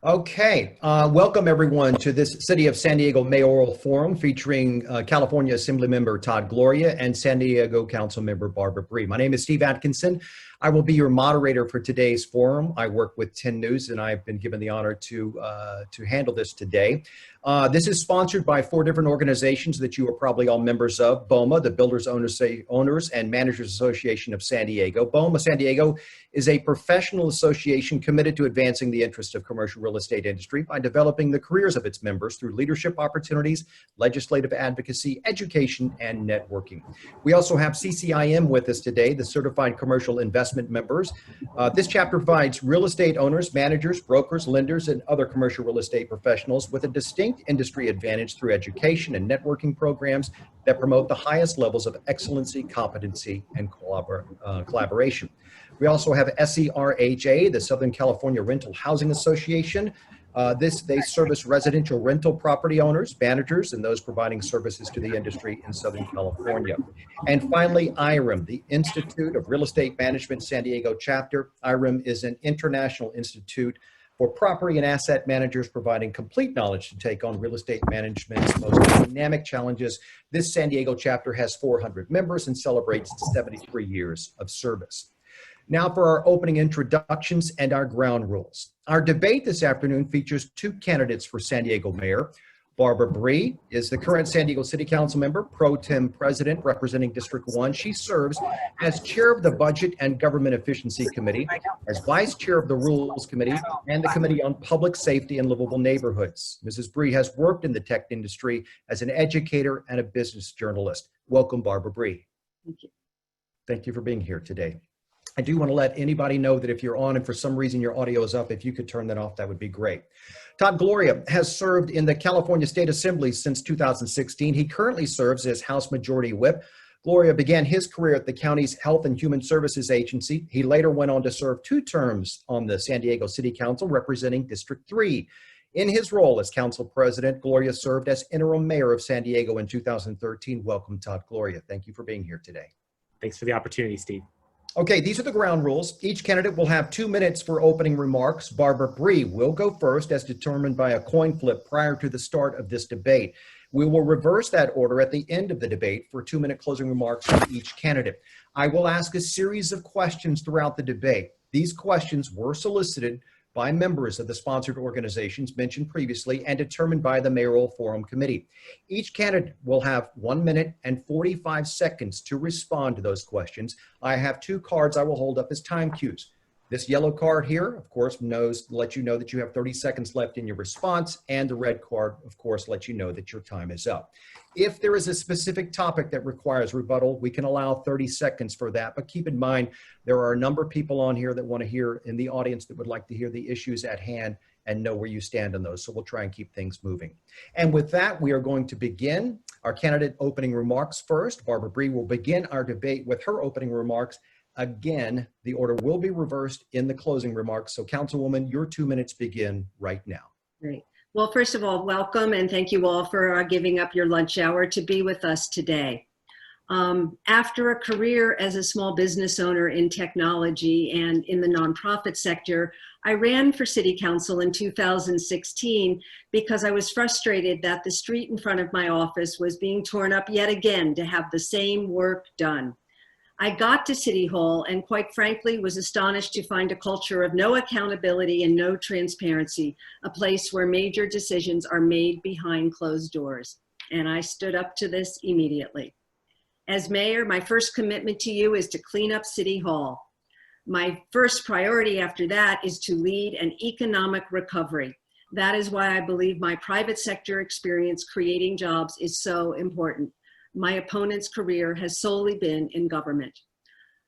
Okay, welcome everyone to this City of San Diego Mayoral Forum featuring California Assemblymember Todd Gloria and San Diego Councilmember Barbara Bree. My name is Steve Atkinson. I will be your moderator for today's forum. I work with 10 News and I've been given the honor to handle this today. This is sponsored by 4 different organizations that you are probably all members of. BOMA, the Builders, Owners and Managers Association of San Diego. BOMA San Diego is a professional association committed to advancing the interests of commercial real estate industry by developing the careers of its members through leadership opportunities, legislative advocacy, education, and networking. We also have CCIM with us today, the Certified Commercial Investment Members. This chapter provides real estate owners, managers, brokers, lenders, and other commercial real estate professionals with a distinct industry advantage through education and networking programs that promote the highest levels of excellency, competency, and collaboration. We also have SERHA, the Southern California Rental Housing Association. They service residential rental property owners, managers, and those providing services to the industry in Southern California. And finally, IREM, the Institute of Real Estate Management San Diego chapter. IREM is an international institute for property and asset managers providing complete knowledge to take on real estate management's most dynamic challenges. This San Diego chapter has 400 members and celebrates 73 years of service. Now for our opening introductions and our ground rules. Our debate this afternoon features 2 candidates for San Diego Mayor. Barbara Bree is the current San Diego City Council member, pro tem president representing District 1. She serves as chair of the Budget and Government Efficiency Committee, as vice chair of the Rules Committee, and the Committee on Public Safety and Livable Neighborhoods. Mrs. Bree has worked in the tech industry as an educator and a business journalist. Welcome, Barbara Bree. Thank you. Thank you for being here today. I do want to let anybody know that if you're on and for some reason your audio is up, if you could turn that off, that would be great. Todd Gloria has served in the California State Assembly since 2016. He currently serves as House Majority Whip. Gloria began his career at the county's Health and Human Services Agency. He later went on to serve 2 terms on the San Diego City Council representing District 3. In his role as council president, Gloria served as interim mayor of San Diego in 2013. Welcome, Todd Gloria. Thank you for being here today. Thanks for the opportunity, Steve. Okay, these are the ground rules. Each candidate will have 2 minutes for opening remarks. Barbara Bree will go first as determined by a coin flip prior to the start of this debate. We will reverse that order at the end of the debate for 2-minute closing remarks from each candidate. I will ask a series of questions throughout the debate. These questions were solicited by members of the sponsored organizations mentioned previously and determined by the Mayoral Forum Committee. Each candidate will have 1 minute and 45 seconds to respond to those questions. I have 2 cards I will hold up as time cues. This yellow card here, of course, lets you know that you have 30 seconds left in your response, and the red card, of course, lets you know that your time is up. If there is a specific topic that requires rebuttal, we can allow 30 seconds for that, but keep in mind, there are a number of people on here that want to hear, in the audience that would like to hear the issues at hand and know where you stand on those, so we'll try and keep things moving. And with that, we are going to begin our candidate opening remarks first. Barbara Bree will begin our debate with her opening remarks. Again, the order will be reversed in the closing remarks. So Councilwoman, your 2 minutes begin right now. Great. Well, first of all, welcome and thank you all for giving up your lunch hour to be with us today. After a career as a small business owner in technology and in the nonprofit sector, I ran for City Council in 2016 because I was frustrated that the street in front of my office was being torn up yet again to have the same work done. I got to City Hall and quite frankly was astonished to find a culture of no accountability and no transparency, a place where major decisions are made behind closed doors. And I stood up to this immediately. As mayor, my first commitment to you is to clean up City Hall. My first priority after that is to lead an economic recovery. That is why I believe my private sector experience creating jobs is so important. My opponent's career has solely been in government.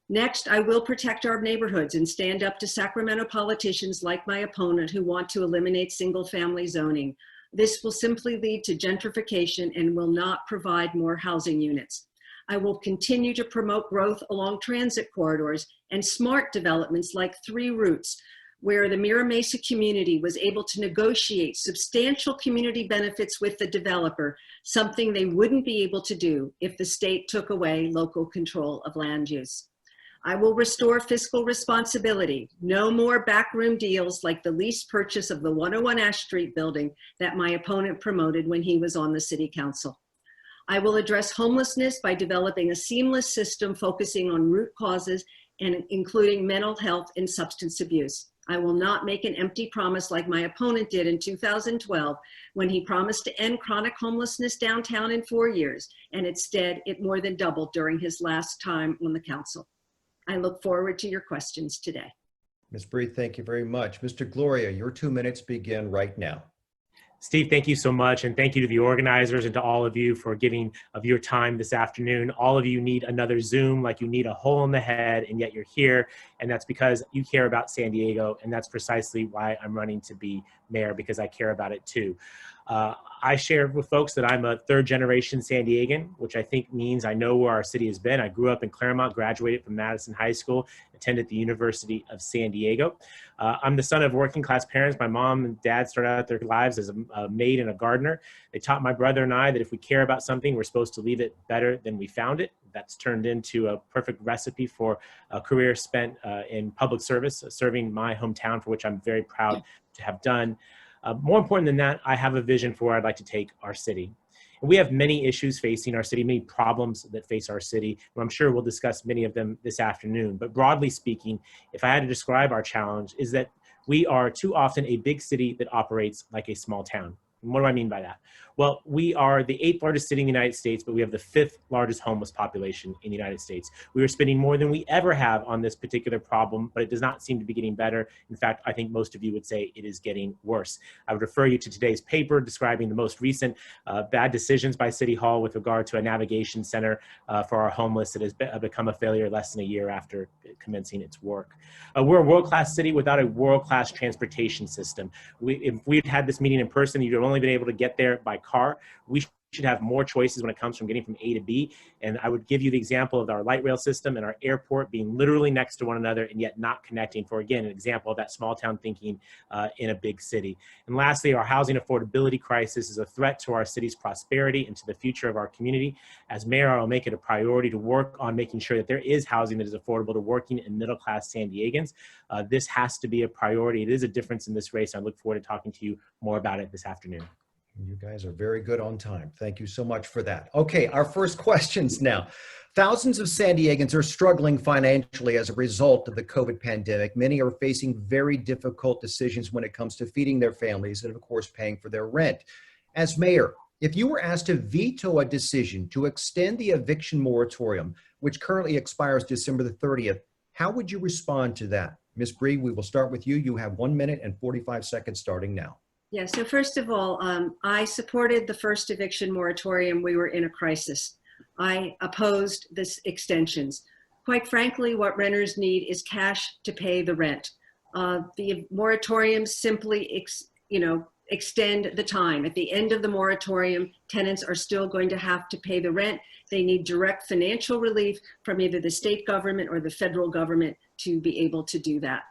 Next, I will protect our neighborhoods and stand up to Sacramento politicians like my opponent who want to eliminate single-family zoning. This will simply lead to gentrification and will not provide more housing units. I will continue to promote growth along transit corridors and smart developments like 3 routes, where the Mira Mesa community was able to negotiate substantial community benefits with the developer, something they wouldn't be able to do if the state took away local control of land use. I will restore fiscal responsibility. No more backroom deals like the lease purchase of the 101 Ash Street building that my opponent promoted when he was on the city council. I will address homelessness by developing a seamless system focusing on root causes and including mental health and substance abuse. I will not make an empty promise like my opponent did in 2012 when he promised to end chronic homelessness downtown in 4 years, and instead it more than doubled during his last time on the council. I look forward to your questions today. Ms. Bree, thank you very much. Mr. Gloria, your 2 minutes begin right now. Steve, thank you so much. And thank you to the organizers and to all of you for giving of your time this afternoon. All of you need another Zoom like you need a hole in the head, and yet you're here. And that's because you care about San Diego. And that's precisely why I'm running to be mayor, because I care about it too. I shared with folks that I'm a third generation San Diegan, which I think means I know where our city has been. I grew up in Claremont, graduated from Madison High School, attended the University of San Diego. I'm the son of working class parents. My mom and dad started out their lives as a maid and a gardener. They taught my brother and I that if we care about something, we're supposed to leave it better than we found it. That's turned into a perfect recipe for a career spent in public service, serving my hometown, for which I'm very proud to have done. More important than that, I have a vision for where I'd like to take our city. And we have many issues facing our city, many problems that face our city. And I'm sure we'll discuss many of them this afternoon. But broadly speaking, if I had to describe our challenge, is that we are too often a big city that operates like a small town. And what do I mean by that? Well, we are the 8th largest city in the United States, but we have the 5th largest homeless population in the United States. We are spending more than we ever have on this particular problem, but it does not seem to be getting better. In fact, I think most of you would say it is getting worse. I would refer you to today's paper describing the most recent bad decisions by City Hall with regard to a navigation center for our homeless that has become a failure less than a year after commencing its work. We're a world-class city without a world-class transportation system. If we'd had this meeting in person, you'd have only been able to get there by car. We should have more choices when it comes from getting from A to B. And I would give you the example of our light rail system and our airport being literally next to one another and yet not connecting, for, again, an example of that small town thinking in a big city. And lastly, our housing affordability crisis is a threat to our city's prosperity and to the future of our community. As mayor, I'll make it a priority to work on making sure that there is housing that is affordable to working and middle-class San Diegans. This has to be a priority. It is a difference in this race. I look forward to talking to you more about it this afternoon. You guys are very good on time. Thank you so much for that. Okay, our first questions now. Thousands of San Diegans are struggling financially as a result of the COVID pandemic. Many are facing very difficult decisions when it comes to feeding their families and, of course, paying for their rent. As mayor, if you were asked to veto a decision to extend the eviction moratorium, which currently expires December the 30th, how would you respond to that? Ms. Bree, we will start with you. You have 1 minute and 45 seconds starting now. Yeah, so first of all, I supported the first eviction moratorium. We were in a crisis. I opposed this extensions. Quite frankly, what renters need is cash to pay the rent. The moratoriums simply, extend the time. At the end of the moratorium, tenants are still going to have to pay the rent. They need direct financial relief from either the state government or the federal government to be able to do that.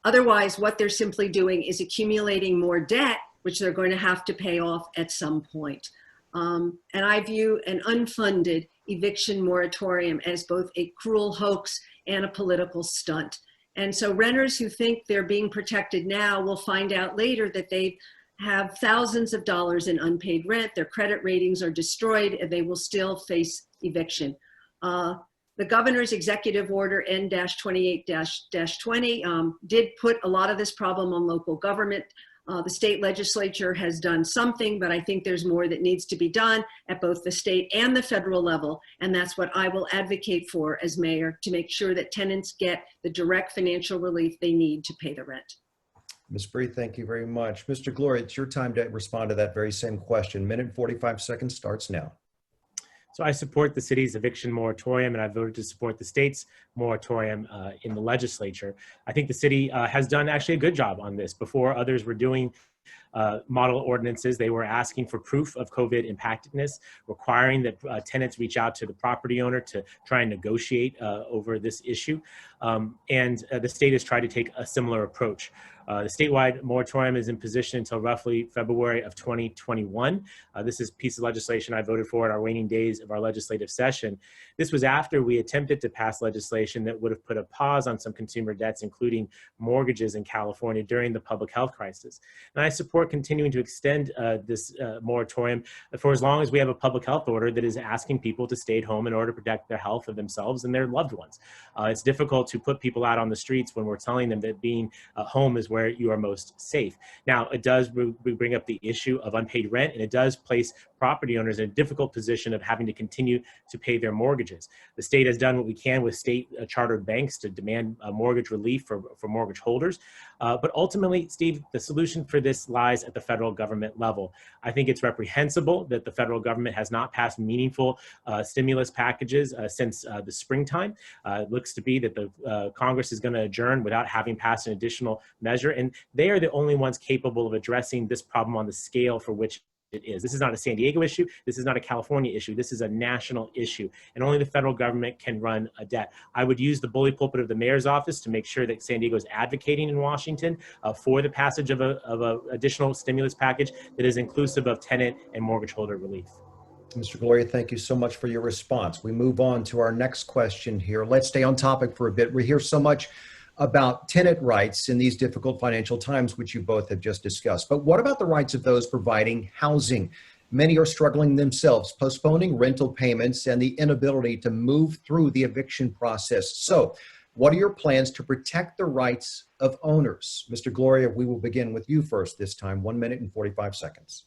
Otherwise, what they're simply doing is accumulating more debt, which they're going to have to pay off at some point. And I view an unfunded eviction moratorium as both a cruel hoax and a political stunt. And so renters who think they're being protected now will find out later that they have thousands of dollars in unpaid rent, their credit ratings are destroyed, and they will still face eviction. The governor's executive order N-28-20 did put a lot of this problem on local government. The state legislature has done something, but I think there's more that needs to be done at both the state and the federal level. And that's what I will advocate for as mayor, to make sure that tenants get the direct financial relief they need to pay the rent. Ms. Bree, thank you very much. Mr. Gloria, it's your time to respond to that very same question. Minute and 45 seconds starts now. So I support the city's eviction moratorium, and I voted to support the state's moratorium in the legislature. I think the city has done actually a good job on this. Before others were doing model ordinances. They were asking for proof of COVID impactedness, requiring that tenants reach out to the property owner to try and negotiate over this issue. The state has tried to take a similar approach. The statewide moratorium is in position until roughly February of 2021. This is a piece of legislation I voted for in our waning days of our legislative session. This was after we attempted to pass legislation that would have put a pause on some consumer debts, including mortgages in California during the public health crisis. And I support continuing to extend this moratorium for as long as we have a public health order that is asking people to stay at home in order to protect their health of themselves and their loved ones. It's difficult to put people out on the streets when we're telling them that being home is where you are most safe. Now, it does bring up the issue of unpaid rent, and it does place property owners in a difficult position of having to continue to pay their mortgages. The state has done what we can with state chartered banks to demand mortgage relief for mortgage holders. But ultimately, Steve, the solution for this lies at the federal government level. I think it's reprehensible that the federal government has not passed meaningful stimulus packages since the springtime. It looks to be that the Congress is going to adjourn without having passed an additional measure, and they are the only ones capable of addressing this problem on the scale for which it is. This is not a San Diego issue. This is not a California issue. This is a national issue, and only the federal government can run a debt. I would use the bully pulpit of the mayor's office to make sure that San Diego is advocating in Washington for the passage of a additional stimulus package that is inclusive of tenant and mortgage holder relief. Mr. Gloria, thank you so much for your response. We move on to our next question here. Let's stay on topic for a bit. We hear so much about tenant rights in these difficult financial times, which you both have just discussed. But what about the rights of those providing housing? Many are struggling themselves, postponing rental payments and the inability to move through the eviction process. So what are your plans to protect the rights of owners? Mr. Gloria, we will begin with you first this time, 1 minute and 45 seconds.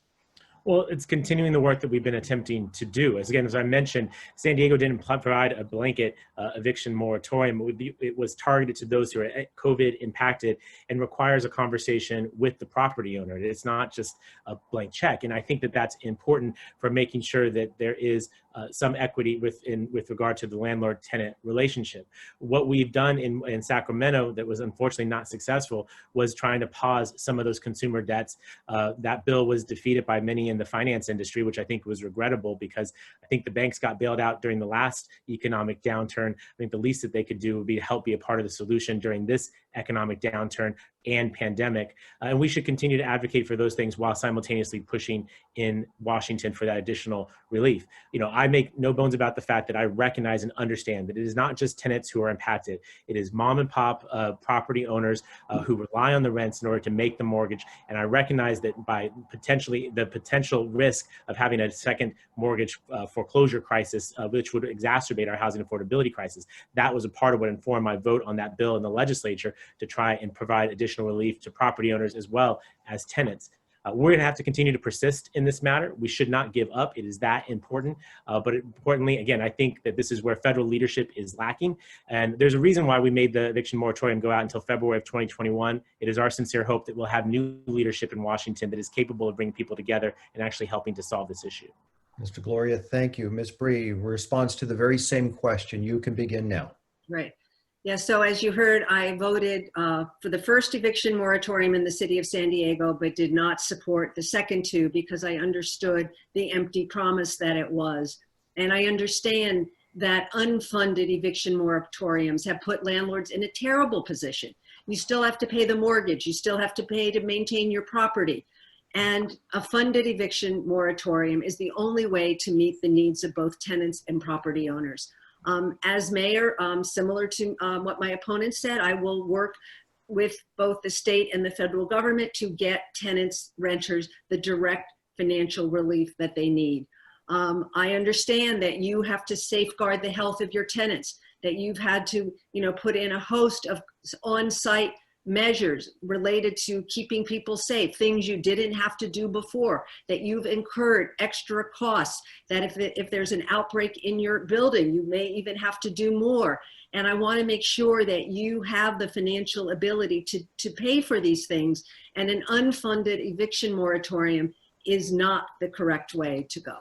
Well, it's continuing the work that we've been attempting to do. As I mentioned, San Diego didn't provide a blanket eviction moratorium. It was targeted to those who are COVID impacted and requires a conversation with the property owner. It's not just a blank check. And I think that that's important for making sure that there is some equity with regard to the landlord-tenant relationship. What we've done in Sacramento that was unfortunately not successful was trying to pause some of those consumer debts. That bill was defeated by many in the finance industry, which I think was regrettable because I think the banks got bailed out during the last economic downturn. I think the least that they could do would be to help be a part of the solution during this economic downturn and pandemic. And we should continue to advocate for those things while simultaneously pushing in Washington for that additional relief. You know, I make no bones about the fact that I recognize and understand that it is not just tenants who are impacted. It is mom and pop property owners who rely on the rents in order to make the mortgage. And I recognize that by the potential risk of having a second mortgage foreclosure crisis, which would exacerbate our housing affordability crisis, that was a part of what informed my vote on that bill in the legislature to try and provide additional relief to property owners as well as tenants. We're going to have to continue to persist in this matter. We should not give up. It is that important. But importantly, again, I think that this is where federal leadership is lacking. And there's a reason why we made the eviction moratorium go out until February of 2021. It is our sincere hope that we'll have new leadership in Washington that is capable of bringing people together and actually helping to solve this issue. Mr. Gloria, thank you. Ms. Bree, response to the very same question. You can begin now. Right. Yeah, so as you heard, I voted for the first eviction moratorium in the city of San Diego, but did not support the second two because I understood the empty promise that it was. And I understand that unfunded eviction moratoriums have put landlords in a terrible position. You still have to pay the mortgage. You still have to pay to maintain your property. And a funded eviction moratorium is the only way to meet the needs of both tenants and property owners. As mayor, similar to what my opponent said, I will work with both the state and the federal government to get tenants, renters, the direct financial relief that they need. I understand that you have to safeguard the health of your tenants, that you've had to, put in a host of on-site measures related to keeping people safe, things you didn't have to do before, that you've incurred extra costs, that if there's an outbreak in your building, you may even have to do more. And I want to make sure that you have the financial ability to pay for these things. And an unfunded eviction moratorium is not the correct way to go.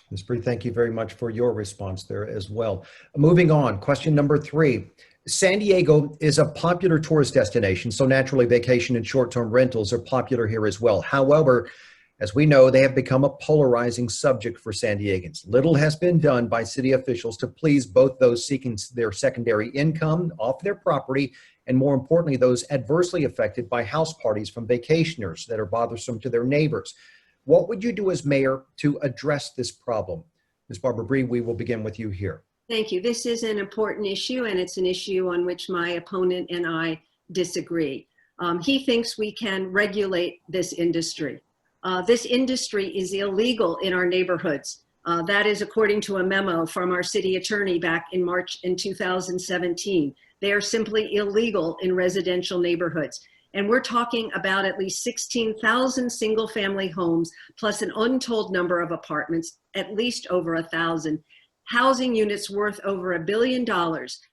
Ms. Bree, thank you very much for your response there as well. Moving on, question number 3. San Diego is a popular tourist destination, so naturally vacation and short-term rentals are popular here as well. However, as we know, they have become a polarizing subject for San Diegans. Little has been done by city officials to please both those seeking their secondary income off their property and, more importantly, those adversely affected by house parties from vacationers that are bothersome to their neighbors. What would you do as mayor to address this problem? Ms. Barbara Bree, we will begin with you here. Thank you. This is an important issue, and it's an issue on which my opponent and I disagree. He thinks we can regulate this industry. This industry is illegal in our neighborhoods. That is according to a memo from our city attorney back in March in 2017. They are simply illegal in residential neighborhoods. And we're talking about at least 16,000 single family homes, plus an untold number of apartments, at least over 1,000. Housing units worth over $1 billion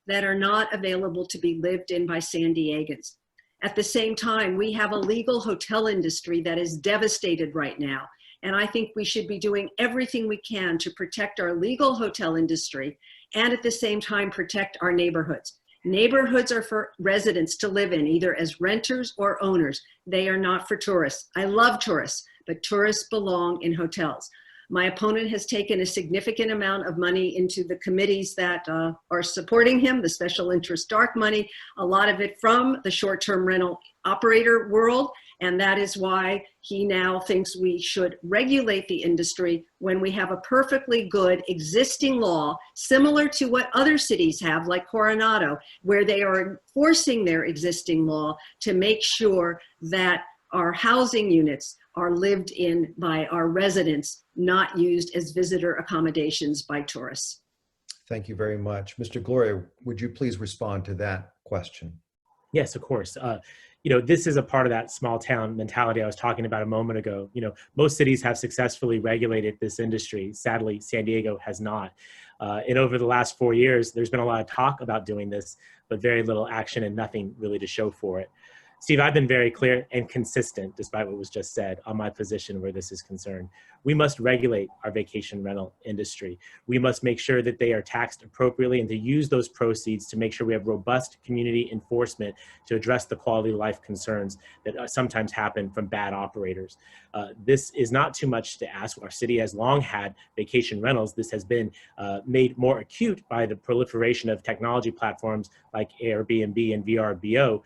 that are not available to be lived in by San Diegans. At the same time, we have a legal hotel industry that is devastated right now. And I think we should be doing everything we can to protect our legal hotel industry and at the same time protect our neighborhoods. Neighborhoods are for residents to live in, either as renters or owners. They are not for tourists. I love tourists, but tourists belong in hotels. My opponent has taken a significant amount of money into the committees that are supporting him, the special interest dark money, a lot of it from the short-term rental operator world. And that is why he now thinks we should regulate the industry when we have a perfectly good existing law, similar to what other cities have, like Coronado, where they are enforcing their existing law to make sure that our housing units are lived in by our residents, not used as visitor accommodations by tourists. Thank you very much. Mr. Gloria, would you please respond to that question? Yes, of course. This is a part of that small town mentality I was talking about a moment ago. Most cities have successfully regulated this industry. Sadly, San Diego has not. And over the last 4 years, there's been a lot of talk about doing this, but very little action and nothing really to show for it. Steve, I've been very clear and consistent, despite what was just said, on my position where this is concerned. We must regulate our vacation rental industry. We must make sure that they are taxed appropriately and to use those proceeds to make sure we have robust community enforcement to address the quality of life concerns that sometimes happen from bad operators. This is not too much to ask. Our city has long had vacation rentals. This has been made more acute by the proliferation of technology platforms like Airbnb and VRBO.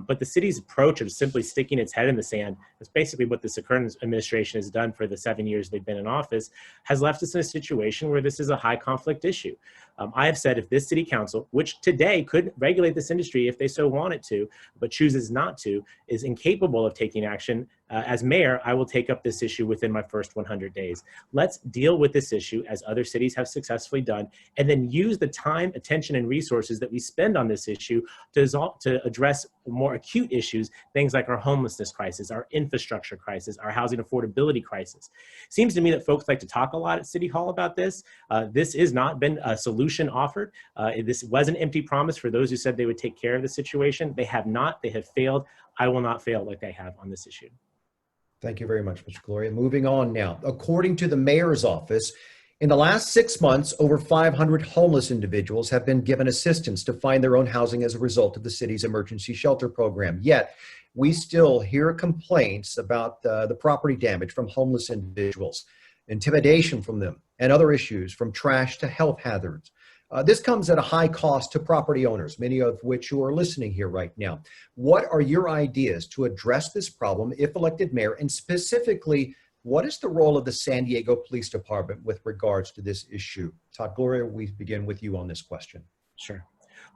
But the city's approach of simply sticking its head in the sand, that's basically what this current administration has done for the 7 years they've been in office, has left us in a situation where this is a high conflict issue. I have said if this city council, which today could regulate this industry if they so wanted to, but chooses not to, is incapable of taking action, as mayor, I will take up this issue within my first 100 days. Let's deal with this issue as other cities have successfully done, and then use the time, attention, and resources that we spend on this issue to address more acute issues, things like our homelessness crisis, our infrastructure crisis, our housing affordability crisis. Seems to me that folks like to talk a lot at City Hall about this. This has not been a solution offered. This was an empty promise for those who said they would take care of the situation. They have not. They have failed. I will not fail like they have on this issue. Thank you very much, Mr. Gloria. Moving on now. According to the mayor's office, in the last 6 months, over 500 homeless individuals have been given assistance to find their own housing as a result of the city's emergency shelter program. Yet, we still hear complaints about the property damage from homeless individuals, intimidation from them, and other issues from trash to health hazards. This comes at a high cost to property owners, many of which who are listening here right now. What are your ideas to address this problem if elected mayor, and specifically, what is the role of the San Diego Police Department with regards to this issue? Todd, Gloria, we begin with you on this question. Sure.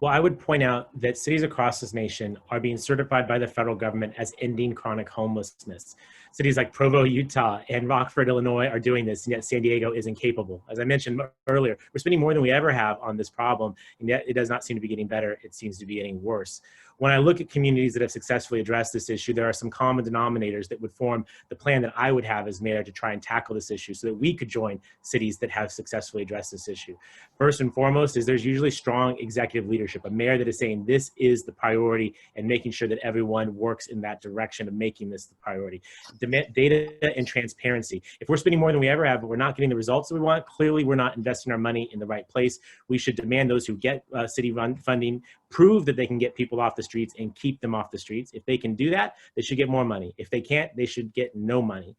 Well, I would point out that cities across this nation are being certified by the federal government as ending chronic homelessness. Cities like Provo, Utah, and Rockford, Illinois are doing this, and yet San Diego is incapable. As I mentioned earlier, we're spending more than we ever have on this problem, and yet it does not seem to be getting better. It seems to be getting worse. When I look at communities that have successfully addressed this issue, there are some common denominators that would form the plan that I would have as mayor to try and tackle this issue so that we could join cities that have successfully addressed this issue. First and foremost is there's usually strong executive leadership, a mayor that is saying this is the priority and making sure that everyone works in that direction of making this the priority. Data and transparency. If we're spending more than we ever have, but we're not getting the results that we want, clearly we're not investing our money in the right place. We should demand those who get city funding prove that they can get people off the streets and keep them off the streets. If they can do that, they should get more money. If they can't, they should get no money.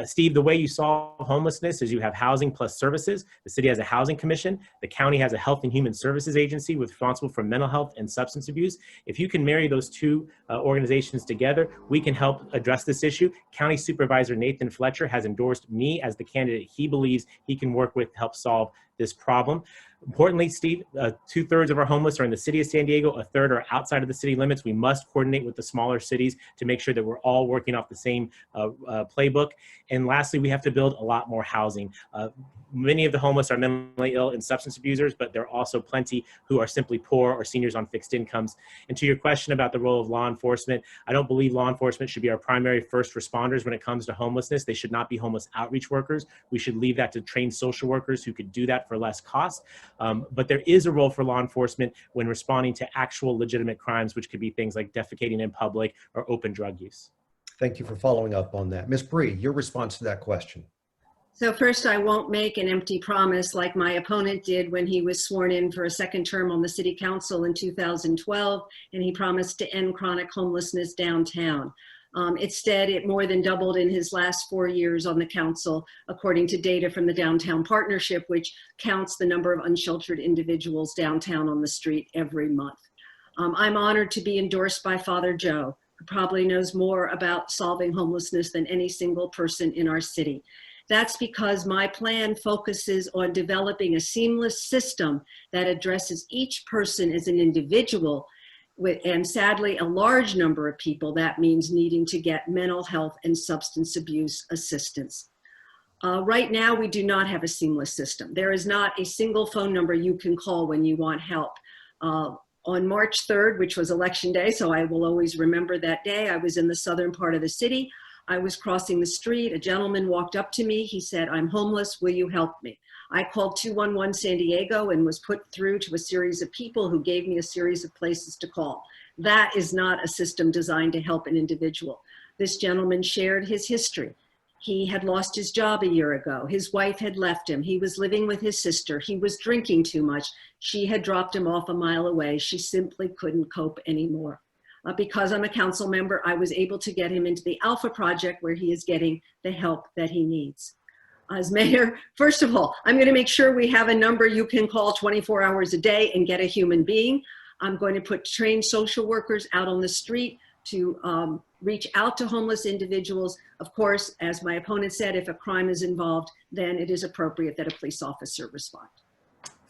Steve, the way you solve homelessness is you have housing plus services. The city has a housing commission. The county has a health and human services agency responsible for mental health and substance abuse. If you can marry those two organizations together, we can help address this issue. County Supervisor Nathan Fletcher has endorsed me as the candidate he believes he can work with to help solve this problem. Importantly, Steve, 2/3 of our homeless are in the city of San Diego, 1/3 are outside of the city limits. We must coordinate with the smaller cities to make sure that we're all working off the same playbook. And lastly, we have to build a lot more housing. Many of the homeless are mentally ill and substance abusers, but there are also plenty who are simply poor or seniors on fixed incomes. And to your question about the role of law enforcement, I don't believe law enforcement should be our primary first responders when it comes to homelessness. They should not be homeless outreach workers. We should leave that to trained social workers who could do that for less cost. But there is a role for law enforcement when responding to actual legitimate crimes, which could be things like defecating in public or open drug use. Thank you for following up on that. Ms. Bree, your response to that question. So first, I won't make an empty promise like my opponent did when he was sworn in for a second term on the city council in 2012, and he promised to end chronic homelessness downtown. Instead, it more than doubled in his last 4 years on the council, according to data from the Downtown Partnership, which counts the number of unsheltered individuals downtown on the street every month. I'm honored to be endorsed by Father Joe, who probably knows more about solving homelessness than any single person in our city. That's because my plan focuses on developing a seamless system that addresses each person as an individual, and sadly, a large number of people, that means needing to get mental health and substance abuse assistance. Right now, we do not have a seamless system. There is not a single phone number you can call when you want help. On March 3rd, which was election day, so I will always remember that day, I was in the southern part of the city. I was crossing the street. A gentleman walked up to me. He said, "I'm homeless. Will you help me?" I called 211 San Diego and was put through to a series of people who gave me a series of places to call. That is not a system designed to help an individual. This gentleman shared his history. He had lost his job a year ago. His wife had left him. He was living with his sister. He was drinking too much. She had dropped him off a mile away. She simply couldn't cope anymore. Because I'm a council member, I was able to get him into the Alpha Project where he is getting the help that he needs. As mayor, first of all, I'm going to make sure we have a number you can call 24 hours a day and get a human being. I'm going to put trained social workers out on the street to reach out to homeless individuals. Of course, as my opponent said, if a crime is involved, then it is appropriate that a police officer respond.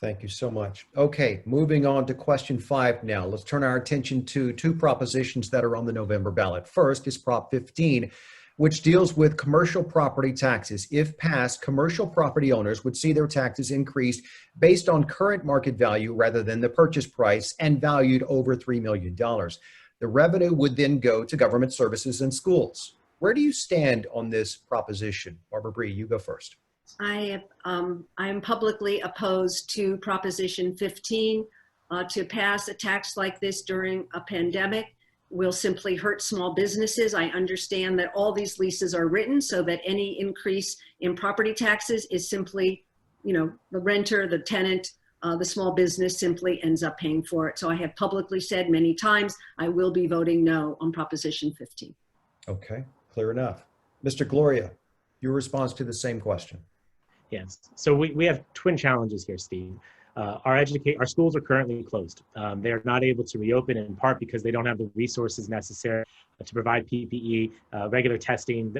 Thank you so much. Okay, moving on to question 5 now. Let's turn our attention to 2 propositions that are on the November ballot. First is Prop 15, which deals with commercial property taxes. If passed, commercial property owners would see their taxes increased based on current market value rather than the purchase price and valued over $3 million. The revenue would then go to government services and schools. Where do you stand on this proposition? Barbara Bree, you go first. I am publicly opposed to Proposition 15. To pass a tax like this during a pandemic will simply hurt small businesses. I understand that all these leases are written so that any increase in property taxes is simply, the renter, the tenant, the small business simply ends up paying for it. So I have publicly said many times, I will be voting no on Proposition 15. Okay, clear enough. Mr. Gloria, your response to the same question. Yes, so we have twin challenges here, Steve. Our schools are currently closed. They are not able to reopen in part because they don't have the resources necessary to provide PPE, regular testing,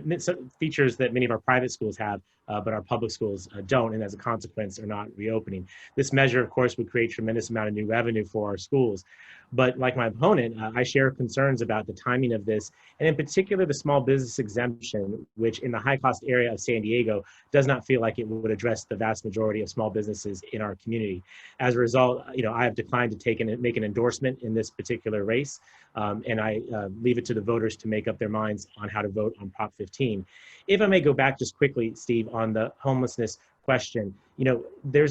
features that many of our private schools have. but our public schools don't, and as a consequence are not reopening. This measure, of course, would create tremendous amount of new revenue for our schools. But like my opponent, I share concerns about the timing of this, and in particular, the small business exemption, which in the high cost area of San Diego does not feel like it would address the vast majority of small businesses in our community. As a result, I have declined to make an endorsement in this particular race, and I leave it to the voters to make up their minds on how to vote on Prop 15. If I may go back just quickly, Steve, on the homelessness question, there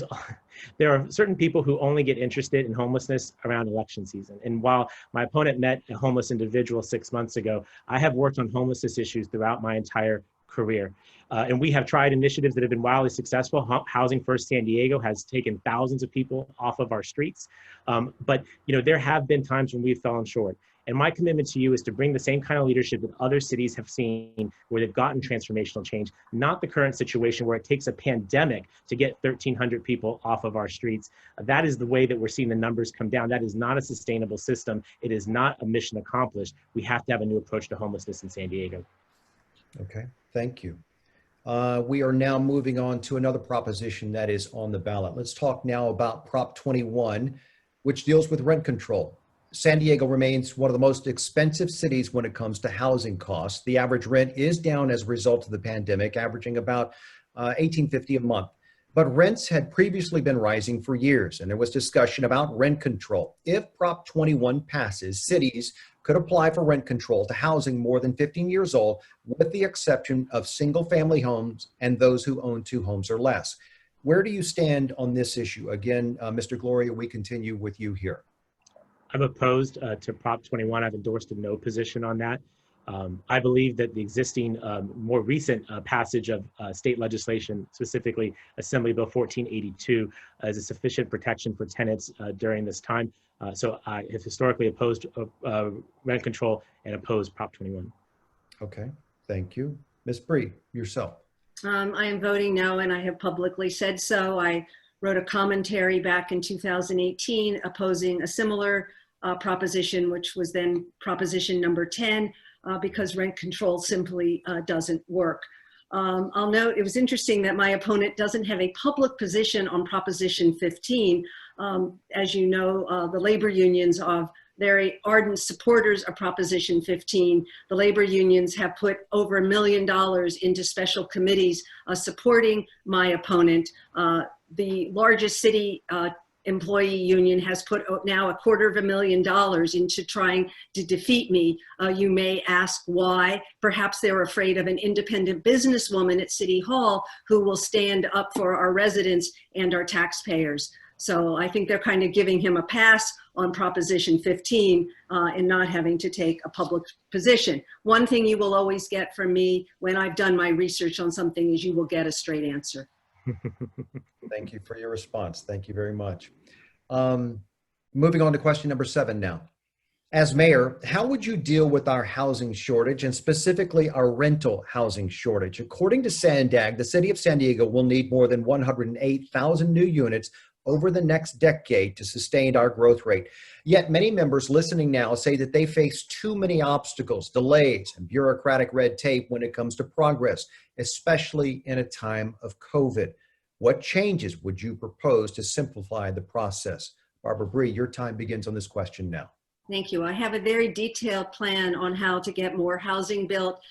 are certain people who only get interested in homelessness around election season. And while my opponent met a homeless individual 6 months ago, I have worked on homelessness issues throughout my entire career. And we have tried initiatives that have been wildly successful. Housing First San Diego has taken thousands of people off of our streets. But there have been times when we've fallen short. And my commitment to you is to bring the same kind of leadership that other cities have seen where they've gotten transformational change, not the current situation where it takes a pandemic to get 1,300 people off of our streets. That is the way that we're seeing the numbers come down. That is not a sustainable system. It is not a mission accomplished. We have to have a new approach to homelessness in San Diego. Okay, thank you. We are now moving on to another proposition that is on the ballot. Let's talk now about Prop 21, which deals with rent control. San Diego remains one of the most expensive cities when it comes to housing costs. The average rent is down as a result of the pandemic, averaging about $1,850 a month. But rents had previously been rising for years, and there was discussion about rent control. If Prop 21 passes, cities could apply for rent control to housing more than 15 years old, with the exception of single-family homes and those who own 2 homes or less. Where do you stand on this issue? Again, Mr. Gloria, we continue with you here. I'm opposed to Prop 21. I've endorsed a no position on that. I believe that the existing, more recent passage of state legislation, specifically Assembly Bill 1482, is a sufficient protection for tenants during this time. So I have historically opposed rent control and opposed Prop 21. Okay, thank you. Ms. Bree, yourself. I am voting no, and I have publicly said so. I wrote a commentary back in 2018 opposing a similar proposition, which was then proposition number 10, because rent control simply doesn't work. I'll note it was interesting that my opponent doesn't have a public position on proposition 15. As you know, the labor unions are very ardent supporters of proposition 15. The labor unions have put over $1 million into special committees supporting my opponent. The largest city employee union has put now $250,000 into trying to defeat me. You may ask why. Perhaps they're afraid of an independent businesswoman at City Hall who will stand up for our residents and our taxpayers. So I think they're kind of giving him a pass on Proposition 15 and not having to take a public position. One thing you will always get from me when I've done my research on something is you will get a straight answer. Thank you for your response. Thank you very much. Moving on to question number 7 now. As mayor, how would you deal with our housing shortage and specifically our rental housing shortage? According to SANDAG, the city of San Diego will need more than 108,000 new units over the next decade to sustain our growth rate. Yet many members listening now say that they face too many obstacles, delays, and bureaucratic red tape when it comes to progress, especially in a time of COVID. What changes would you propose to simplify the process? Barbara Bree, your time begins on this question now. Thank you. I have a very detailed plan on how to get more housing built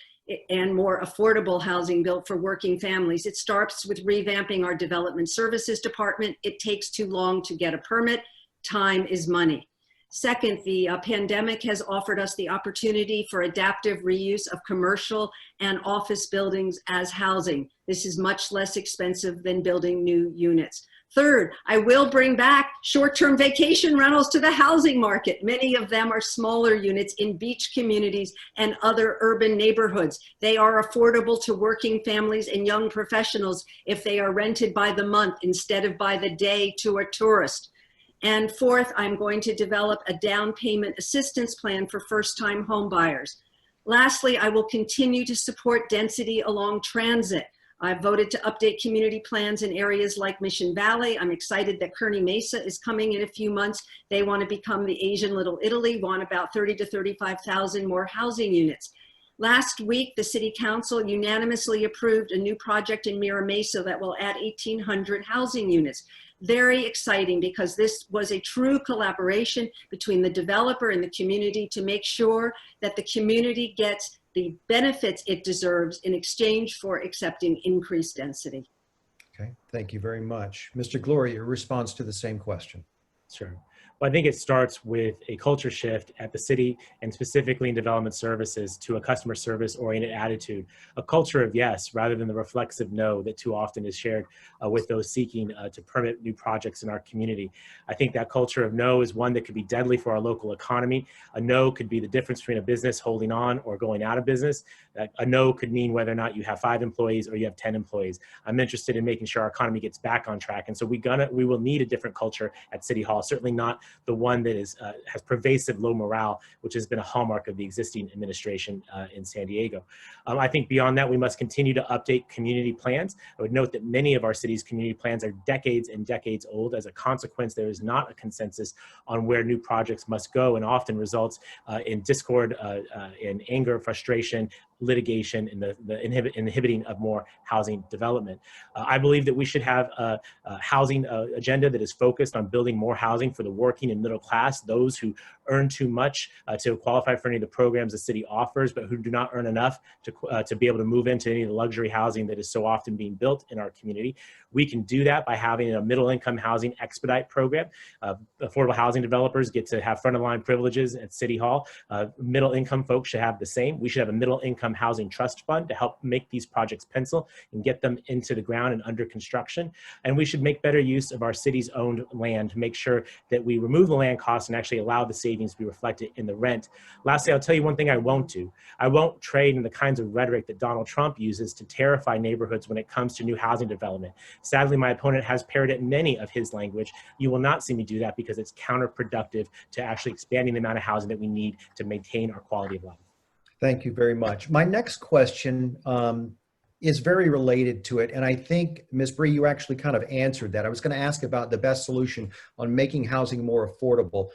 and more affordable housing built for working families. It starts with revamping our development services department. It takes too long to get a permit. Time is money. Second, the pandemic has offered us the opportunity for adaptive reuse of commercial and office buildings as housing. This is much less expensive than building new units. Third, I will bring back short-term vacation rentals to the housing market. Many of them are smaller units in beach communities and other urban neighborhoods. They are affordable to working families and young professionals if they are rented by the month instead of by the day to a tourist. And fourth, I'm going to develop a down payment assistance plan for first-time home buyers. Lastly, I will continue to support density along transit. I voted to update community plans in areas like Mission Valley. I'm excited that Kearny Mesa is coming in a few months. They want to become the Asian Little Italy, want about 30 to 35,000 more housing units. Last week, the City Council unanimously approved a new project in Mira Mesa that will add 1,800 housing units. Very exciting, because this was a true collaboration between the developer and the community to make sure that the community gets the benefits it deserves in exchange for accepting increased density. Okay, thank you very much. Mr. Gloria, your response to the same question. Sure. Well, I think it starts with a culture shift at the city, and specifically in development services, to a customer service oriented attitude, a culture of yes rather than the reflexive no that too often is shared with those seeking to permit new projects in our community. I think that culture of no is one that could be deadly for our local economy. A no could be the difference between a business holding on or going out of business. A no could mean whether or not you have 5 employees or you have 10 employees. I'm interested in making sure our economy gets back on track, and so we will need a different culture at City Hall. Certainly not the one that is has pervasive low morale, which has been a hallmark of the existing administration in San Diego. I think beyond that, we must continue to update community plans. I would note that many of our city's community plans are decades and decades old. As a consequence, there is not a consensus on where new projects must go, and often results in discord, in anger, frustration, litigation, and the inhibiting of more housing development. I believe that we should have a housing agenda that is focused on building more housing for the working and middle class, those who earn too much to qualify for any of the programs the city offers, but who do not earn enough to be able to move into any of the luxury housing that is so often being built in our community. We can do that by having a middle income housing expedite program. Affordable housing developers get to have front of line privileges at City Hall. Middle income folks should have the same. We should have a middle income housing trust fund to help make these projects pencil and get them into the ground and under construction. And we should make better use of our city's owned land to make sure that we remove the land costs and actually allow the savings to be reflected in the rent. Lastly, I'll tell you one thing I won't do. I won't trade in the kinds of rhetoric that Donald Trump uses to terrify neighborhoods when it comes to new housing development. Sadly, my opponent has parroted many of his language. You will not see me do that because it's counterproductive to actually expanding the amount of housing that we need to maintain our quality of life. Thank you very much. My next question is very related to it. And I think, Ms. Bree, you actually kind of answered that. I was going to ask about the best solution on making housing more affordable.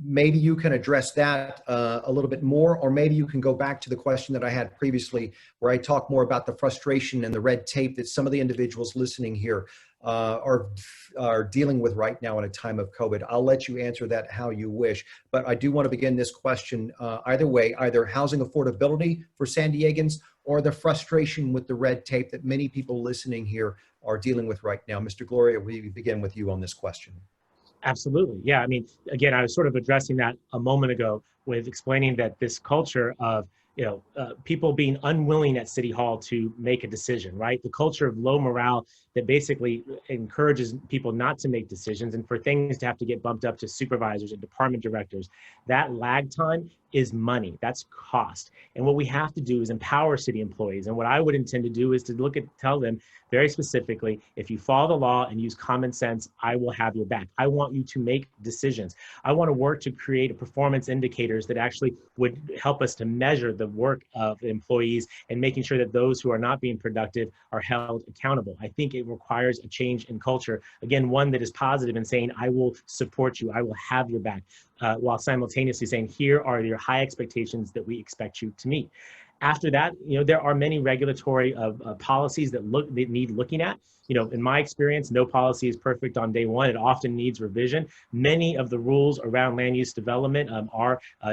Maybe you can address that a little bit more, or maybe you can go back to the question that I had previously, where I talked more about the frustration and the red tape that some of the individuals listening here are dealing with right now in a time of COVID. I'll let you answer that how you wish, but I do want to begin this question either way, either housing affordability for San Diegans or the frustration with the red tape that many people listening here are dealing with right now. Mr. Gloria, we begin with you on this question. Absolutely. Yeah. I mean, again, I was sort of addressing that a moment ago with explaining that this culture of people being unwilling at City Hall to make a decision, right? The culture of low morale that basically encourages people not to make decisions and for things to have to get bumped up to supervisors and department directors. That lag time is money, that's cost. And what we have to do is empower city employees. And what I would intend to do is to tell them very specifically, if you follow the law and use common sense, I will have your back. I want you to make decisions. I want to work to create performance indicators that actually would help us to measure the work of employees and making sure that those who are not being productive are held accountable. I think it requires a change in culture. Again, one that is positive and saying, I will support you, I will have your back, while simultaneously saying, here are your high expectations that we expect you to meet. After that, there are many regulatory policies that need looking at. In my experience, no policy is perfect on day one. It often needs revision. Many of the rules around land use development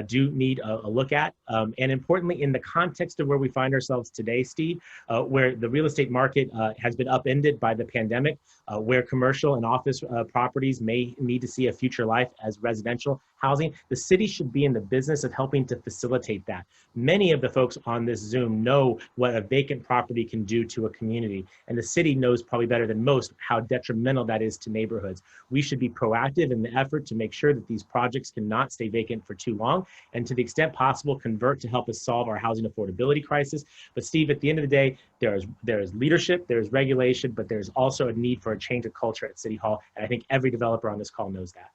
do need a look at. And importantly, in the context of where we find ourselves today, Steve, where the real estate market has been upended by the pandemic, where commercial and office properties may need to see a future life as residential housing, the city should be in the business of helping to facilitate that. Many of the folks on this Zoom know what a vacant property can do to a community, and the city knows probably better than most how detrimental that is to neighborhoods. We should be proactive in the effort to make sure that these projects cannot stay vacant for too long, and to the extent possible, convert to help us solve our housing affordability crisis. But Steve, at the end of the day, there is leadership, there is regulation, but there's also a need for a change of culture at City Hall, and I think every developer on this call knows that.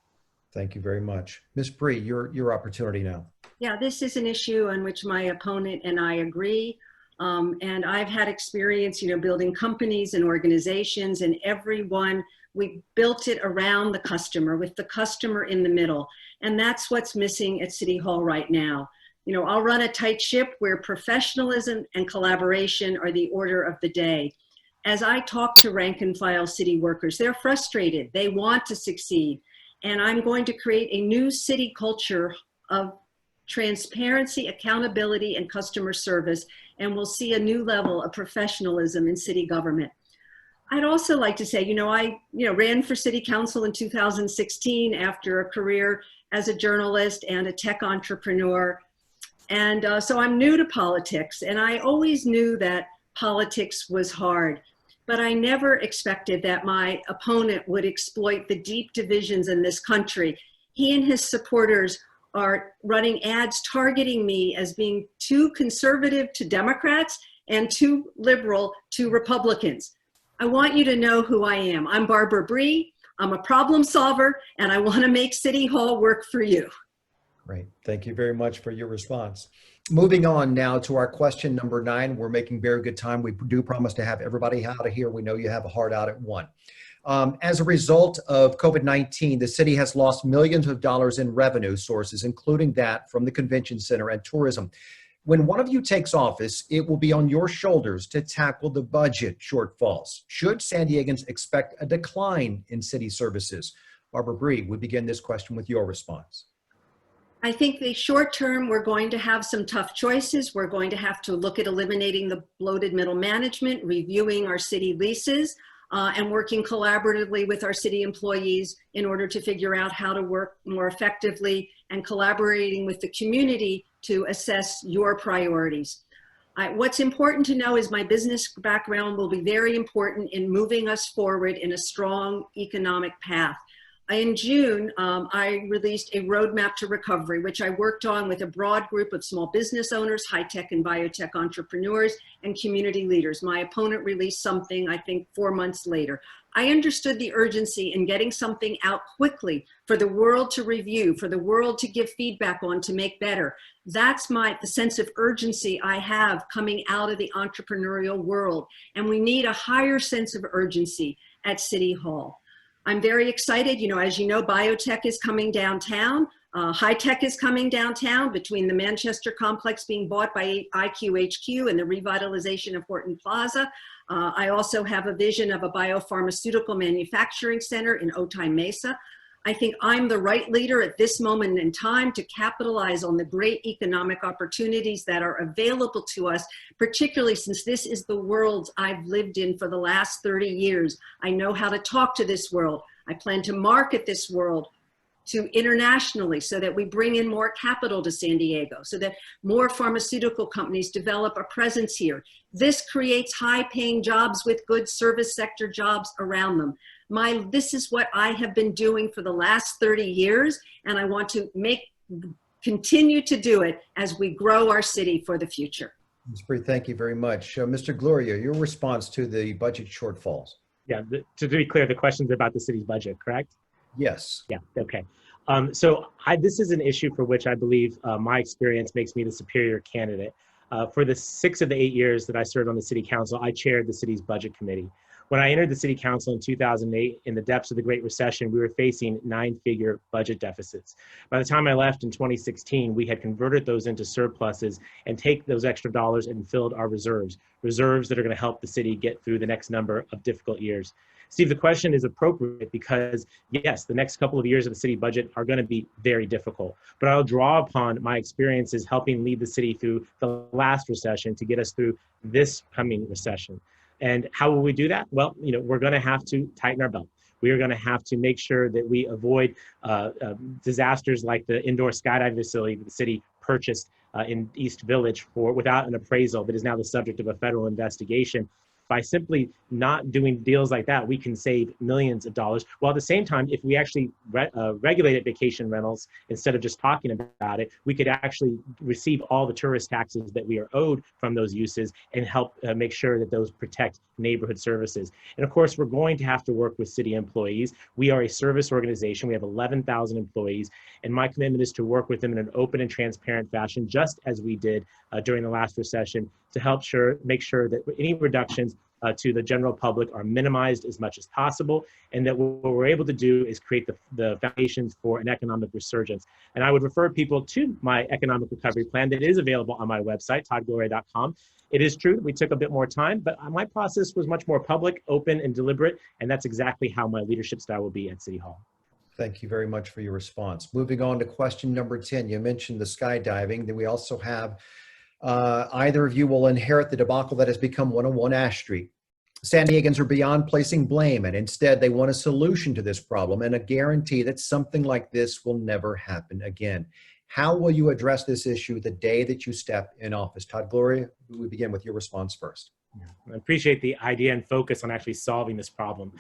Thank you very much. Ms. Bree, your opportunity now. Yeah, this is an issue on which my opponent and I agree. And I've had experience, building companies and organizations, and we built it around the customer, with the customer in the middle. And that's what's missing at City Hall right now. I'll run a tight ship where professionalism and collaboration are the order of the day. As I talk to rank and file city workers, they're frustrated. They want to succeed. And I'm going to create a new city culture of transparency, accountability, and customer service. And we'll see a new level of professionalism in city government. I'd also like to say, I ran for city council in 2016 after a career as a journalist and a tech entrepreneur. And so I'm new to politics, and I always knew that politics was hard, but I never expected that my opponent would exploit the deep divisions in this country. He and his supporters are running ads targeting me as being too conservative to Democrats and too liberal to Republicans. I want you to know who I am. I'm Barbara Bree. I'm a problem solver, and I want to make City Hall work for you. Great. Thank you very much for your response. Moving on now to our question number 9. We're making very good time. We do promise to have everybody out of here. We know you have a hard out at 1. As a result of COVID-19, the city has lost millions of dollars in revenue sources, including that from the convention center and tourism. When one of you takes office, it will be on your shoulders to tackle the budget shortfalls. Should San Diegans expect a decline in city services? Barbara Bree, we begin this question with your response. I think the short term, we're going to have some tough choices. We're going to have to look at eliminating the bloated middle management, reviewing our city leases, and working collaboratively with our city employees in order to figure out how to work more effectively and collaborating with the community to assess your priorities. What's important to know is my business background will be very important in moving us forward in a strong economic path. In June, I released a roadmap to recovery, which I worked on with a broad group of small business owners, high-tech and biotech entrepreneurs, and community leaders. My opponent released something, I think, 4 months later. I understood the urgency in getting something out quickly for the world to review, for the world to give feedback on, to make better. That's the sense of urgency I have coming out of the entrepreneurial world. And we need a higher sense of urgency at City Hall. I'm very excited. As you know, biotech is coming downtown. High tech is coming downtown between the Manchester complex being bought by IQHQ and the revitalization of Horton Plaza. I also have a vision of a biopharmaceutical manufacturing center in Otay Mesa. I think I'm the right leader at this moment in time to capitalize on the great economic opportunities that are available to us, particularly since this is the world I've lived in for the last 30 years. I know how to talk to this world. I plan to market this world to internationally so that we bring in more capital to San Diego, so that more pharmaceutical companies develop a presence here. This creates high-paying jobs with good service sector jobs around them. This is what I have been doing for the last 30 years, and I want to continue to do it as we grow our city for the future. Ms. Bree, thank you very much. Mr. Gloria, your response to the budget shortfalls. Yeah, to be clear, the question's about the city's budget, correct? Yes. Yeah, okay. This is an issue for which I believe my experience makes me the superior candidate. For the 6 of the 8 years that I served on the city council, I chaired the city's budget committee. When I entered the city council in 2008, in the depths of the Great Recession, we were facing 9-figure budget deficits. By the time I left in 2016, we had converted those into surpluses and take those extra dollars and filled our reserves that are going to help the city get through the next number of difficult years. Steve, the question is appropriate because, yes, the next couple of years of the city budget are going to be very difficult, but I'll draw upon my experiences helping lead the city through the last recession to get us through this coming recession. And how will we do that? Well, we're going to have to tighten our belt. We are going to have to make sure that we avoid disasters like the indoor skydiving facility that the city purchased in East Village without an appraisal that is now the subject of a federal investigation. By simply not doing deals like that, we can save millions of dollars. While at the same time, if we actually regulated vacation rentals instead of just talking about it, we could actually receive all the tourist taxes that we are owed from those uses and help make sure that those protect neighborhood services. And of course, we're going to have to work with city employees. We are a service organization. We have 11,000 employees, and my commitment is to work with them in an open and transparent fashion, just as we did during the last recession, to help make sure that any reductions to the general public are minimized as much as possible, and that what we're able to do is create the foundations for an economic resurgence. And I would refer people to my economic recovery plan that is available on my website, toddgloria.com. It is true that we took a bit more time, but my process was much more public, open, and deliberate, and that's exactly how my leadership style will be at City Hall. Thank you very much for your response. Moving on to question number 10, you mentioned the skydiving. Then we also have either of you will inherit the debacle that has become 101 Ash Street. San Diegans are beyond placing blame, and instead they want a solution to this problem and a guarantee that something like this will never happen again. How will you address this issue the day that you step in office? Todd, Gloria, we begin with your response first. I appreciate the idea and focus on actually solving this problem.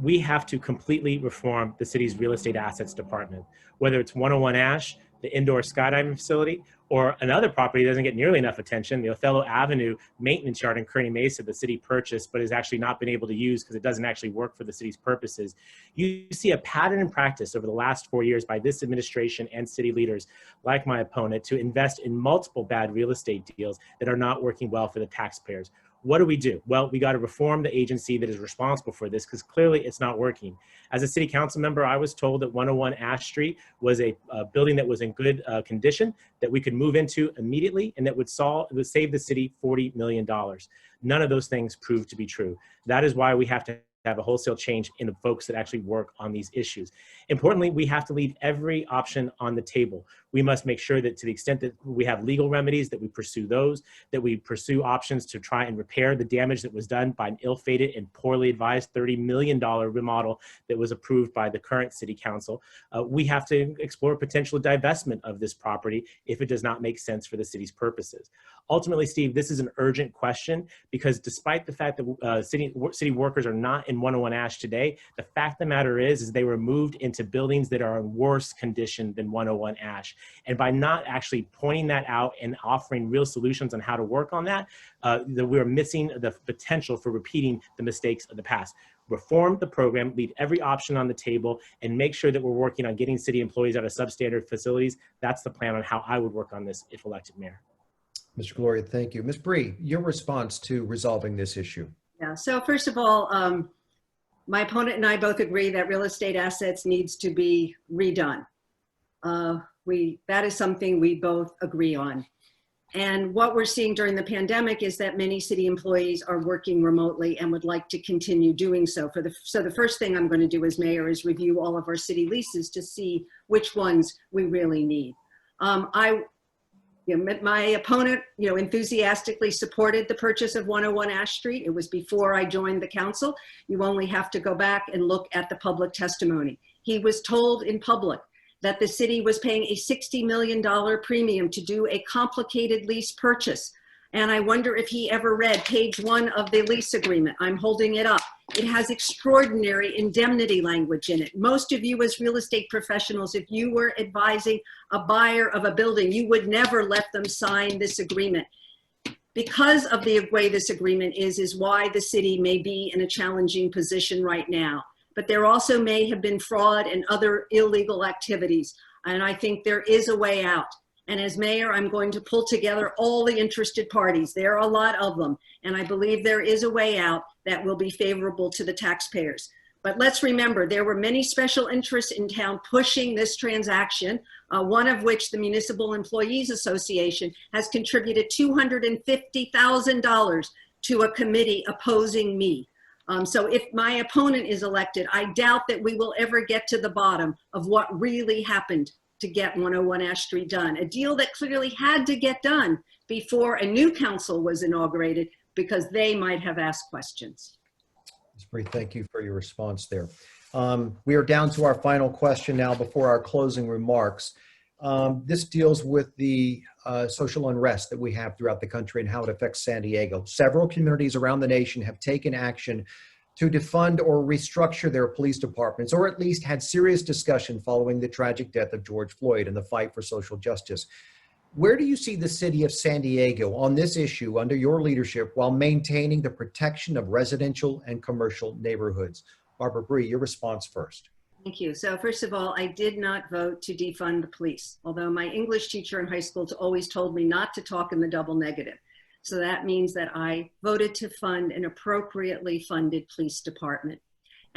We have to completely reform the city's real estate assets department, whether it's 101 Ash, the indoor skydiving facility, or another property that doesn't get nearly enough attention, the Othello Avenue maintenance yard in Kearny Mesa the city purchased but has actually not been able to use because it doesn't actually work for the city's purposes. You see a pattern in practice over the last 4 years by this administration and city leaders like my opponent to invest in multiple bad real estate deals that are not working well for the taxpayers. What do? Well, we got to reform the agency that is responsible for this because clearly it's not working. As a city council member, I was told that 101 Ash Street was a building that was in good condition, that we could move into immediately, and that would save the city $40 million. None of those things proved to be true. That is why we have to have a wholesale change in the folks that actually work on these issues. Importantly, we have to leave every option on the table. We must make sure that to the extent that we have legal remedies, that we pursue those, that we pursue options to try and repair the damage that was done by an ill-fated and poorly advised $30 million remodel that was approved by the current city council. We have to explore potential divestment of this property if it does not make sense for the city's purposes. Ultimately, Steve, this is an urgent question because despite the fact that city workers are not in 101 Ash today, the fact of the matter is they were moved into buildings that are in worse condition than 101 Ash. And by not actually pointing that out and offering real solutions on how to work on that, we're missing the potential for repeating the mistakes of the past. Reform the program, leave every option on the table, and make sure that we're working on getting city employees out of substandard facilities. That's the plan on how I would work on this if elected mayor. Mr. Gloria, thank you. Ms. Bree, your response to resolving this issue. Yeah, so first of all, my opponent and I both agree that real estate assets needs to be redone. That is something we both agree on. And what we're seeing during the pandemic is that many city employees are working remotely and would like to continue doing so. So the first thing I'm going to do as mayor is review all of our city leases to see which ones we really need. My opponent, enthusiastically supported the purchase of 101 Ash Street. It was before I joined the council. You only have to go back and look at the public testimony. He was told in public that the city was paying a $60 million premium to do a complicated lease purchase. And I wonder if he ever read page 1 of the lease agreement. I'm holding it up. It has extraordinary indemnity language in it. Most of you as real estate professionals, if you were advising a buyer of a building, you would never let them sign this agreement. Because of the way this agreement is why the city may be in a challenging position right now. But there also may have been fraud and other illegal activities. And I think there is a way out. And as mayor, I'm going to pull together all the interested parties. There are a lot of them. And I believe there is a way out that will be favorable to the taxpayers. But let's remember, there were many special interests in town pushing this transaction, one of which the Municipal Employees Association has contributed $250,000 to a committee opposing me. So if my opponent is elected, I doubt that we will ever get to the bottom of what really happened to get 101 Ash Street done, a deal that clearly had to get done before a new council was inaugurated because they might have asked questions. Ms. Bree, thank you for your response there. We are down to our final question now before our closing remarks. This deals with the social unrest that we have throughout the country and how it affects San Diego. Several communities around the nation have taken action to defund or restructure their police departments, or at least had serious discussion following the tragic death of George Floyd and the fight for social justice. Where do you see the city of San Diego on this issue under your leadership while maintaining the protection of residential and commercial neighborhoods? Barbara Bree, your response first. Thank you. So first of all, I did not vote to defund the police, although my English teacher in high school always told me not to talk in the double negative. So that means that I voted to fund an appropriately funded police department.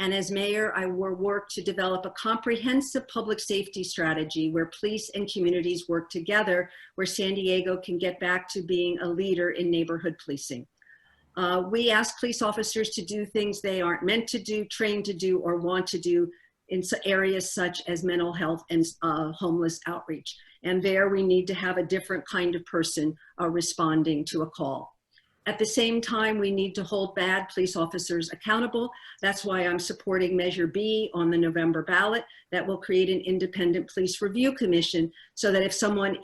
And as mayor, I will work to develop a comprehensive public safety strategy where police and communities work together, where San Diego can get back to being a leader in neighborhood policing. We ask police officers to do things they aren't meant to do, trained to do, or want to do in areas such as mental health and homeless outreach. And there we need to have a different kind of person responding to a call. At the same time, we need to hold bad police officers accountable. That's why I'm supporting Measure B on the November ballot that will create an independent police review commission so that if someone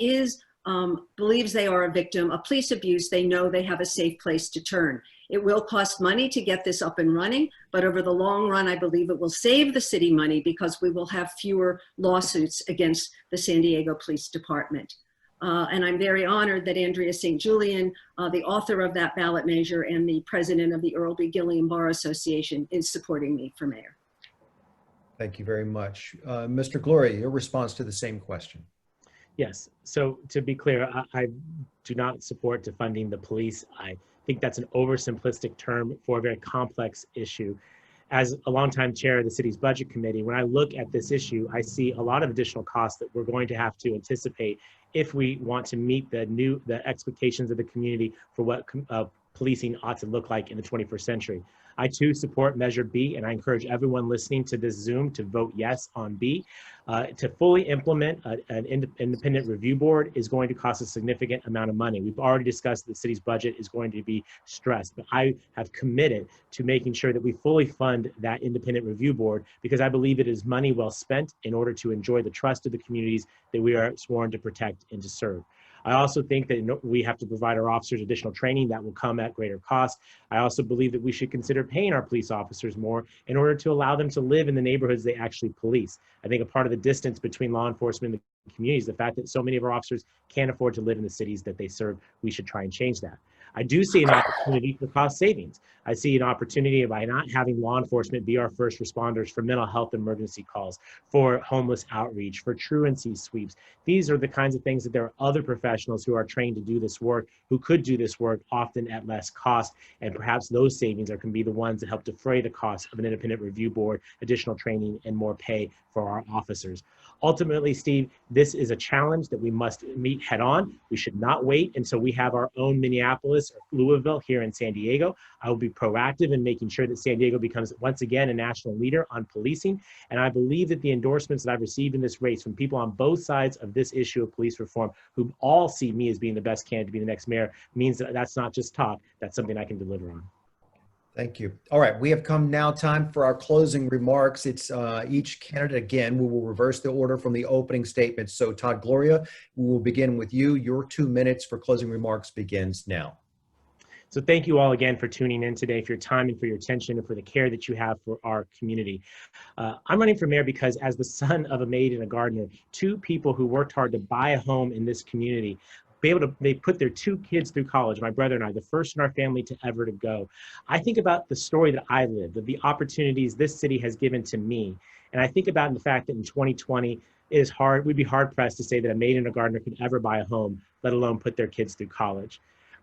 believes they are a victim of police abuse, they know they have a safe place to turn. It will cost money to get this up and running, but over the long run, I believe it will save the city money because we will have fewer lawsuits against the San Diego Police Department. And I'm very honored that Andrea St. Julian, the author of that ballot measure and the president of the Earl B. Gilliam Bar Association, is supporting me for mayor. Thank you very much. Mr. Gloria, your response to the same question. Yes. So to be clear, I do not support defunding the police. I think that's an oversimplistic term for a very complex issue. As a longtime chair of the city's budget committee, when I look at this issue, I see a lot of additional costs that we're going to have to anticipate if we want to meet the expectations of the community for what policing ought to look like in the 21st century. I too support Measure B, and I encourage everyone listening to this Zoom to vote yes on B. To fully implement an independent review board is going to cost a significant amount of money. We've already discussed that the city's budget is going to be stressed, but I have committed to making sure that we fully fund that independent review board because I believe it is money well spent in order to enjoy the trust of the communities that we are sworn to protect and to serve. I also think that we have to provide our officers additional training that will come at greater cost. I also believe that we should consider paying our police officers more in order to allow them to live in the neighborhoods they actually police. I think a part of the distance between law enforcement and the community is the fact that so many of our officers can't afford to live in the cities that they serve. We should try and change that. I do see an opportunity for cost savings. I see an opportunity by not having law enforcement be our first responders for mental health emergency calls, for homeless outreach, for truancy sweeps. These are the kinds of things that there are other professionals who are trained to do this work, who could do this work often at less cost, and perhaps those savings can be the ones that help defray the cost of an independent review board, additional training, and more pay for our officers. Ultimately, Steve, this is a challenge that we must meet head on. We should not wait until we have our own Minneapolis or Louisville here in San Diego. I will be proactive in making sure that San Diego becomes once again a national leader on policing. And I believe that the endorsements that I've received in this race from people on both sides of this issue of police reform, who all see me as being the best candidate to be the next mayor, means that that's not just talk, that's something I can deliver on. Thank you. All right, we have come now time for our closing remarks. It's each candidate again. We will reverse the order from the opening statements. So Todd, Gloria, we will begin with you. Your 2 minutes for closing remarks begins now. So thank you all again for tuning in today, for your time and for your attention and for the care that you have for our community. I'm running for mayor because as the son of a maid and a gardener, two people who worked hard to buy a home in this community, they put their 2 kids through college, my brother and I, the first in our family to ever to go. I think about the story that I lived, of the opportunities this city has given to me. And I think about the fact that in 2020, it is hard, we'd be hard pressed to say that a maid and a gardener could ever buy a home, let alone put their kids through college.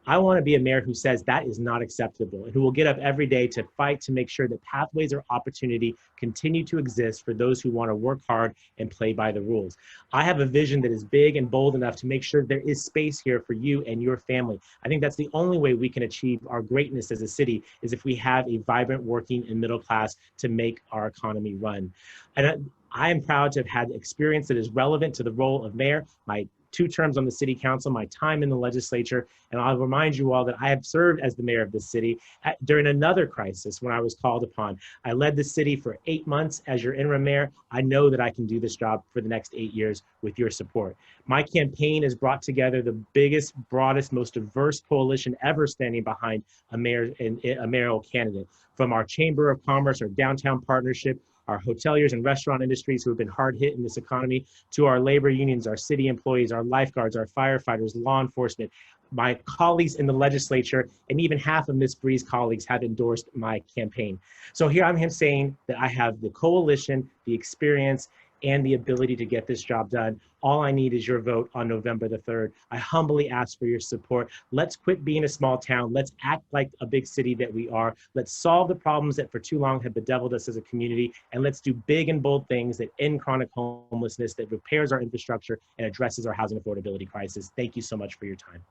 I want to be a mayor who says that is not acceptable and who will get up every day to fight to make sure that pathways or opportunity continue to exist for those who want to work hard and play by the rules. I have a vision that is big and bold enough to make sure there is space here for you and your family. I think that's the only way we can achieve our greatness as a city is if we have a vibrant working and middle class to make our economy run. And I am proud to have had experience that is relevant to the role of mayor, my 2 terms on the city council, my time in the legislature, and I'll remind you all that I have served as the mayor of this city during another crisis when I was called upon. I led the city for 8 months as your interim mayor. I know that I can do this job for the next 8 years with your support. My campaign has brought together the biggest, broadest, most diverse coalition ever standing behind a mayoral candidate. From our Chamber of Commerce, our downtown partnership, our hoteliers and restaurant industries who have been hard hit in this economy, to our labor unions, our city employees, our lifeguards, our firefighters, law enforcement, my colleagues in the legislature, and even half of Ms. Bree's colleagues have endorsed my campaign. So here I'm saying that I have the coalition, the experience, and the ability to get this job done. All I need is your vote on November the 3rd. I humbly ask for your support. Let's quit being a small town. Let's act like a big city that we are. Let's solve the problems that for too long have bedeviled us as a community. And let's do big and bold things that end chronic homelessness, that repairs our infrastructure and addresses our housing affordability crisis. Thank you so much for your time.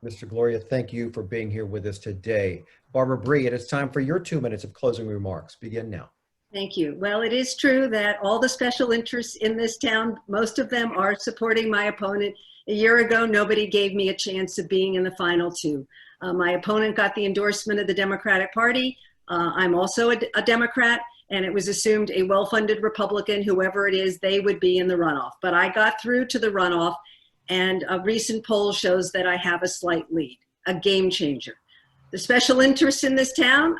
Mr. Gloria, thank you for being here with us today. Barbara Bree, it is time for your 2 minutes of closing remarks. Begin now. Thank you. Well, it is true that all the special interests in this town, most of them are supporting my opponent. A year ago, nobody gave me a chance of being in the final two. My opponent got the endorsement of the Democratic Party. I'm also a Democrat, and it was assumed a well-funded Republican, whoever it is, they would be in the runoff. But I got through to the runoff, and a recent poll shows that I have a slight lead, a game changer. The special interests in this town,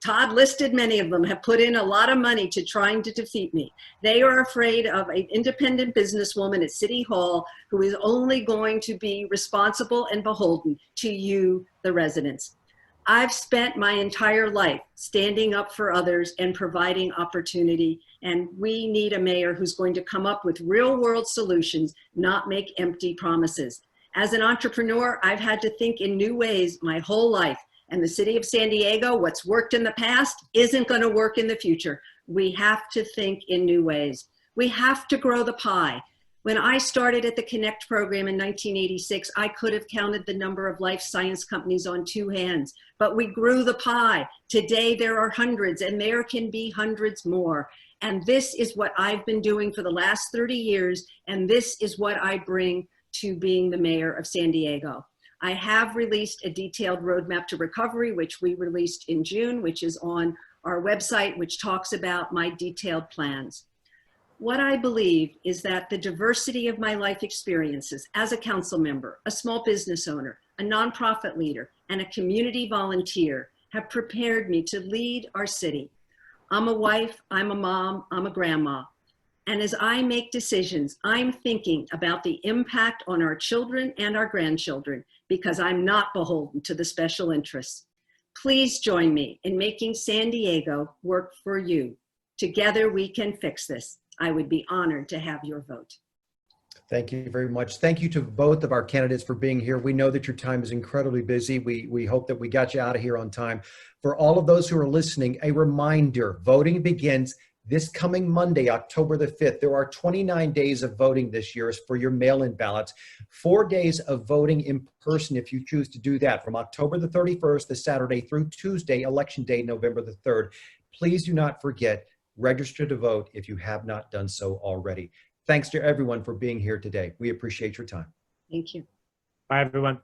Todd listed many of them, have put in a lot of money to trying to defeat me. They are afraid of an independent businesswoman at City Hall who is only going to be responsible and beholden to you, the residents. I've spent my entire life standing up for others and providing opportunity, and we need a mayor who's going to come up with real world solutions, not make empty promises. As an entrepreneur, I've had to think in new ways my whole life, and the city of San Diego, what's worked in the past isn't going to work in the future. We have to think in new ways. We have to grow the pie. When I started at the Connect program in 1986, I could have counted the number of life science companies on 2 hands, but we grew the pie. Today there are hundreds, and there can be hundreds more. And this is what I've been doing for the last 30 years, and this is what I bring to being the mayor of San Diego. I have released a detailed roadmap to recovery, which we released in June, which is on our website, which talks about my detailed plans. What I believe is that the diversity of my life experiences as a council member, a small business owner, a nonprofit leader, and a community volunteer have prepared me to lead our city. I'm a wife, I'm a mom, I'm a grandma. And as I make decisions, I'm thinking about the impact on our children and our grandchildren because I'm not beholden to the special interests. Please join me in making San Diego work for you. Together we can fix this. I would be honored to have your vote. Thank you very much. Thank you to both of our candidates for being here. We know that your time is incredibly busy. We hope that we got you out of here on time. For all of those who are listening, a reminder, voting begins this coming Monday, October the 5th. There are 29 days of voting this year for your mail-in ballots, 4 days of voting in person if you choose to do that, from October the 31st, the Saturday, through Tuesday, Election Day, November the 3rd. Please do not forget, register to vote if you have not done so already. Thanks to everyone for being here today. We appreciate your time. Thank you. Bye, everyone.